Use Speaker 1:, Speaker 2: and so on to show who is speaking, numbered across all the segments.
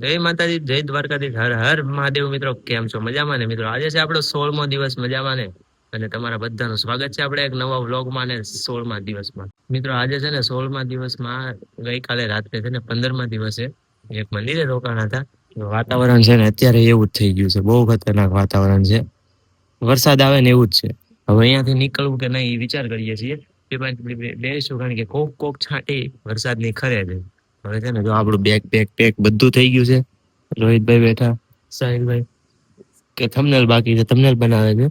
Speaker 1: જય માતાજી, જય દ્વારકાધીશ, હર હર મહાદેવ. મિત્રો કેમ છો? મજામાં ને? મિત્રો આજે છે આપણો 16મો દિવસ. મજામાં ને? અને તમારા બધાનું સ્વાગત છે આપણે એક નવા વ્લોગમાં ને 16મા દિવસમાં. મિત્રો આજે છે ને 16મા દિવસમાં, ગઈકાલે રાત્રે છે ને 15મા દિવસે એક મંદિરે રોકાણા હતા. વાતાવરણ છે ને અત્યારે એવું જ થઈ ગયું છે, બહુ ખતરનાક વાતાવરણ છે. વરસાદ આવે ને એવું જ છે. હવે અહીંયાથી નીકળવું કે નહીં એ વિચાર કરીએ છીએ. બેસું, કારણ કે કોક કોક છાંટી વરસાદની ખરે છે. હવે છે ને જો આપણું બેગ પેક પેક બધું થઈ ગયું છે. રોહિતભાઈ બેઠા, સાહિલભાઈ કે થંબનેલ બાકી છે, થંબનેલ બનાવે છે.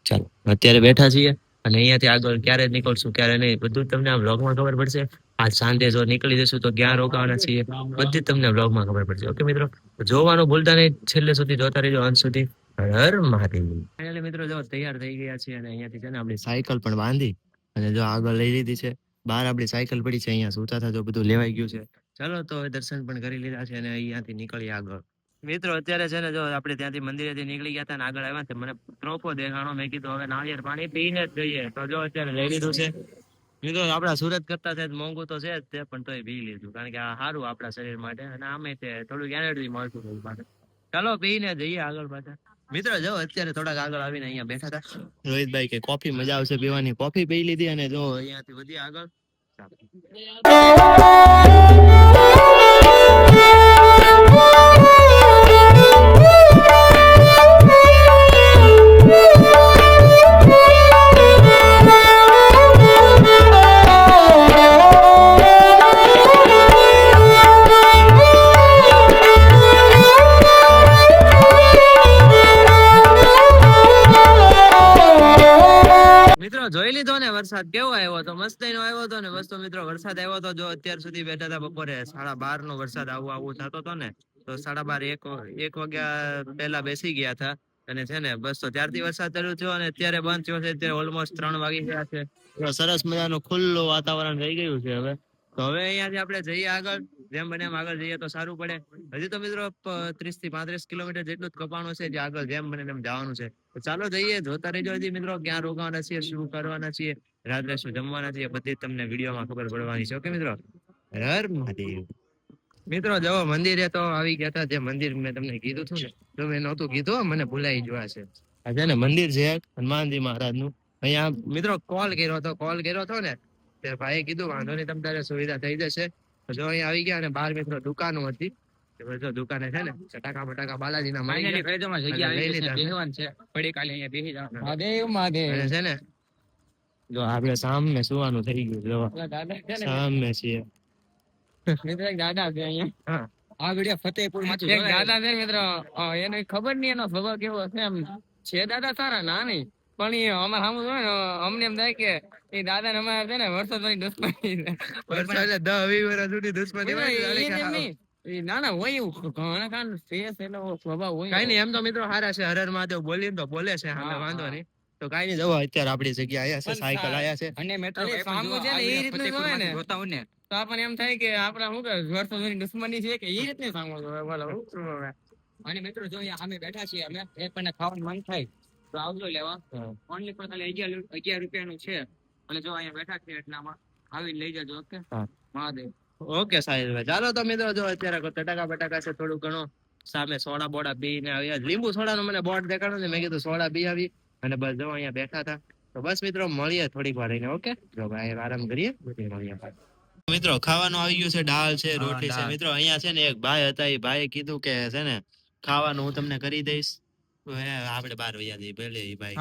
Speaker 1: ચાલો અત્યારે બેઠા છીએ અને અહીંયાથી આગળ ક્યારે નીકળશું ક્યારે નહીં બધું જ તમને આ વ્લોગમાં ખબર પડશે. આજ સાંજે જો નીકળી જશું તો ક્યાં રોકાવાના છીએ બધી જ તમને વ્લોગમાં ખબર પડશે. ઓકે મિત્રો, જોવાનું ભૂલતા નહીં, છેલ્લે સુધી જોતા રહેજો, અંત સુધી. હર હર મહાદેવ. ફાઇનલી મિત્રો જો તૈયાર થઈ ગયા છીએ અને અહીંયાથી છે ને આપણી સાયકલ પણ બાંધી અને જો આગળ લઈ લીધી છે. બહાર આપણી સાયકલ પડી છે, અહીંયા સુતા હતા જો બધું લેવાઈ ગયું છે. ચાલો તો હવે દર્શન પણ કરી લીધા છે અને અહીંયાથી નીકળીએ આગળ. મિત્રો અત્યારે છે ને જો આપણે ત્યાંથી મંદિરેથી નીકળી ગયા હતા ને આગળ આવ્યા, મને ત્રોપો દેખાણો. મેં કીધું હવે નાળિયેર પાણી પીને જ જઈએ, તો જો અત્યારે લઈ લીધું છે. મિત્રો આપડા સુરત કરતા છે મોંઘું તો છે જ તે, પણ તોય પી લીધું, કારણ કે આ સારું આપણા શરીર માટે અને આમે તે થોડુંક એનર્જી મળતું હતું પાછું. ચાલો પીને જઈએ આગળ પાછા. મિત્રો જો અત્યારે થોડાક આગળ આવીને અહીંયા બેઠા હતા. રોહિતભાઈ કે કોફી મજા આવશે પીવાની, કોફી પી લીધી અને જો અહીંયાથી વધી આગળ. મિત્રો જોઈ લીધો ને વરસાદ કેવો આવ્યો હતો, મસ્ત નો આવ્યો હતો ને. બસ તો મિત્રો વરસાદ આવ્યો હતો, જો અત્યાર સુધી બેઠા હતા બપોરે 12:30 નો વરસાદ આવું થતો હતો ને, તો 12:30 એક વાગ્યા પહેલા બેસી ગયા હતા. અને છે ને બસ તો ત્યારથી વરસાદ ચાલુ થયો અને અત્યારે બંધ થયો છે. અત્યારે ઓલમોસ્ટ 3 વાગી ગયા છે. સરસ મજાનું ખુલ્લું વાતાવરણ થઈ ગયું છે. હવે તો હવે અહીંયાથી આપણે જઈએ આગળ, જેમ બને એમ આગળ જઈએ તો સારું પડે. હજી તો મિત્રો 30 થી 35 કિલોમીટર જેટલું જ કપાણું છે, જે આગળ જેમ બને એમ જવાનું છે. તો ચાલો જઈએ, જોતા રહેજો. હજી મિત્રો ક્યાં રોકાવાના છીએ, શું કરવાના છીએ, રાત્રે શું જમવાના છીએ, બધી તમને વિડીયોમાં ખબર પડવાની છે. ઓકે મિત્રો, હર મહાદેવ. મિત્રો જવો મંદિરે તો આવી ગયા હતા. જે મંદિર મેં તમને કીધું હતું ને, તો મેં નહોતું કીધું, મને ભૂલાઈ જોવા છે. આ છે ને મંદિર છે હનુમાનજી મહારાજ નું. અહીંયા મિત્રો કોલ કર્યો હતો ને, તે ભાઈએ કીધું વાંધો નહીં, તમને સુવિધા થઈ જશે. જો અહીંયા આવી ગયા અને બહાર મિત્રો દુકાનો હતી. દુકાને છે ને ચટાકા બટાકા બાલાજી ના મળી છે ને. જો આપડે સામે સુવાનું થઈ ગયું, સામે છીએ. મિત્રો એક દાદા છે અહીંયા, આ વિડિયો ફતેહપુર માંથી દાદા છે મિત્રો. એને ખબર નહીં એનો સ્વભાવ કેવો છે. એમ છે દાદા સારા, ના નહીં, પણ એ અમારે સામું જોવે ને અમને એમ થાય કે એ દાદા ને અમારે છે ને વર્ષોની દુશ્મની છે. 10-20 વર્ષ સુધી દુશ્મની ના ના હોય એવું ઘણા કાન ફેસ એનો સ્વભાવ હોય. કઈ નહીં, એમ તો મિત્રો હારા છે. હર હર મહાદેવ બોલીને તો બોલે છે, વાંધો નહીં. તો કઈ નહીં, જવો અત્યારે આપણી જગ્યા આયા છે, સાયકલ આયા છે અને મેટ્રો સામું છે ને એ રીતનું જોવે ને જોતાઉં ને તો આપણને એમ થાય કે આપણા શું કે વર્ષો જૂની દુશ્મની છે કે એ રીતની સામું જોવે. બોલો અને મિત્રો જો અમે બેઠા છીએ, અમે એક પણ ખાવાનું મન થાય તો આવજો લેવા. ઓનલી પર ખાલી 11 રૂપિયાનું છે. અને જો અહીંયા બેઠા છે એટલામાં આવીને લઈ જજો. ઓકે મહાદેવ. ઓકે સાહેબ, ચાલો તો મિત્રો જો અત્યારે ટટાકા બટાકા છે, થોડું ઘણું સામે સોડા બોડા પી ને આવ્યા. લીંબુ સોડા નો મને બોર્ડ દેખાડો ને, મેં કીધું સોડા પી આવી. અને બસ જો અહીંયા બેઠા હતા. તો બસ મિત્રો મળીએ થોડીક વાર રહીને. ઓકે જો ભાઈ આરામ કરીએ, મિત્રો ખાવાનું આવી ગયું છે, દાળ છે, રોટલી છે. મિત્રો અહીંયા છે ને એક ભાઈ હતા, એ ભાઈએ કીધું કે છે ને ખાવાનું હું તમને કરી દઈશ. આપડે 12 વાગ્યા જઈએ પેલે એ ભાઈ.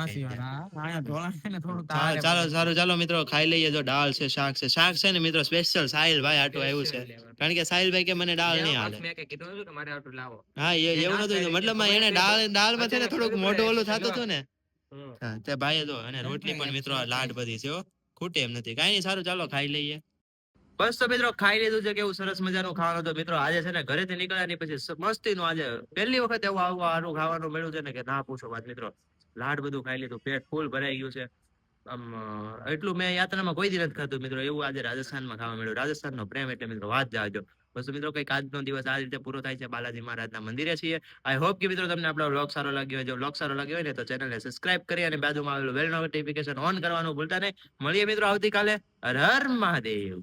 Speaker 1: ચાલો સારું, ચાલો મિત્રો ખાઈ લઈએ. જો દાળ છે, શાક છે. શાક છે ને મિત્રો સ્પેશિયલ સાહિલ ભાઈ આટલું આવ્યું છે, કારણ કે સાહિલ ભાઈ કે મને દાળ નહીં હાલે. હા એવું નતું, મતલબ એને દાળ માં છે ને થોડુંક મોઢું ઓલું થતું હતું ને. તે ભાઈ જો અને રોટલી પણ મિત્રો લાડ બધી છે, ખૂટે એમ નથી. કઈ નહીં, સારું ચાલો ખાઈ લઈએ. બસ તો મિત્રો ખાઈ લીધું છે. કેવું સરસ મજાનું ખાવાનું હતું મિત્રો. આજે છે ને ઘરેથી નીકળ્યા પછી મસ્તી નું આજે પહેલી વખત એવું સારું ખાવાનું મળ્યું છે ને કે ના પૂછો વાત મિત્રો. લાડ બધું ખાઈ લીધું, પેટ ફૂલ ભરાઈ ગયું છે. આમ એટલું મેં યાત્રામાં કોઈ દી નથી ખાધું મિત્રો, એવું આજે રાજસ્થાનમાં ખાવા મળ્યું. રાજસ્થાન નો પ્રેમ એટલે મિત્રો વાત જાજો. બસ મિત્રો કઈક આજનો દિવસ આ રીતે પૂરો થાય છે. બાલાજી મહારાજના મંદિરે છીએ. આઈ હોપ કે મિત્રો તમને આપણો વ્લોગ સારો લાગ્યો હોય. જો વ્લોગ સારો લાગ્યો હોય ને તો ચેનલને સબસ્ક્રાઇબ કરી અને બાજુમાં આવેલું બેલ નોટિફિકેશન ઓન કરવાનું ભૂલતા નહીં. મળીએ મિત્રો આવતીકાલે. હર હર મહાદેવ.